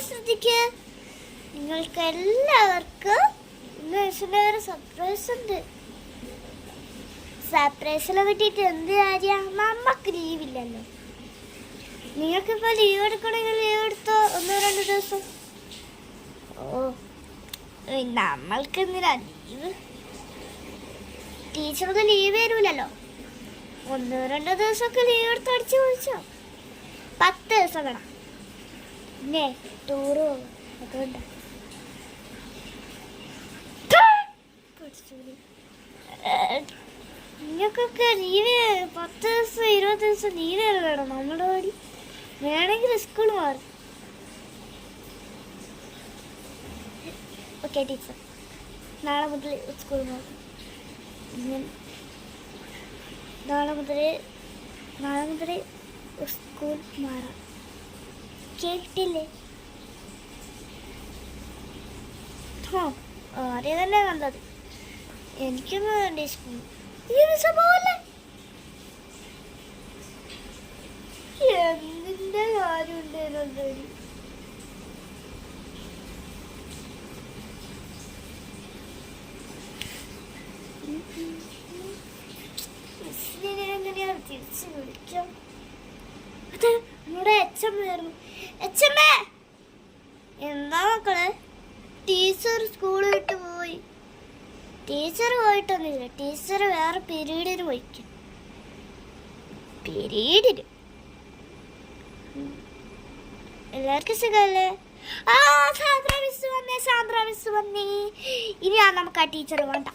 ശ്രദ്ധിക്ക്. നിങ്ങൾക്ക് എല്ലാവർക്കും ഇന്ന് ഒരു സർപ്രൈസ് ഉണ്ട്. സർപ്രൈസിനെ പറ്റിയിട്ട് എന്ത് കാര്യം? നമുക്ക് ലീവില്ലല്ലോ. നിങ്ങൾക്കിപ്പോൾ ലീവ് എടുക്കണമെങ്കിൽ ലീവ് എടുത്തോ, 1-2 ദിവസം. ഓ, നമ്മൾക്ക് എന്തിനാ ലീവ്? ടീച്ചർക്ക് ലീവ് തരൂലല്ലോ. 1-2 ദിവസമൊക്കെ ലീവ് എടുത്ത് അടിച്ചു പൊളിച്ചോ. 10 ദിവസം വേണം. പിന്നെ ടൂറ് പോകും. അതുകൊണ്ടാ നിങ്ങൾക്കൊക്കെ ലീവ് 10 ദിവസം 20 ദിവസം ലീവ് വേണം. നമ്മുടെ പടി വേണമെങ്കിൽ സ്കൂൾ മാറും. ഓക്കെ ടീച്ചർ, നാളെ മുതൽ സ്കൂൾ മാറും. നാളെ മുതൽ സ്കൂൾ മാറാം. കേട്ടില്ലേ? ആരെ തന്നെ നല്ലത്. എനിക്കൊന്നും വേണ്ട സ്കൂൾ. സംഭവല്ലേ എന്തിന്റെ കാര്യമുണ്ട്? എങ്ങനെയാ തിരിച്ചു വിളിക്കാം? അത് നമ്മുടെ എച്ചമ്മയായിരുന്നു. എച്ചമ്മേ, എന്താ മക്കളെ? ടീച്ചർ സ്കൂൾ വിട്ട് പോയി. ടീച്ചർ പോയിട്ടൊന്നുമില്ല. ടീച്ചർ വേറെ പീരീഡിന് പോയിക്കും. പീരീഡിന് എല്ലാവർക്കും സുഖമല്ലേ? സാന്ദ്ര മിസ് വന്നേ. ഇനി നമുക്ക് ആ ടീച്ചർ വേണ്ട.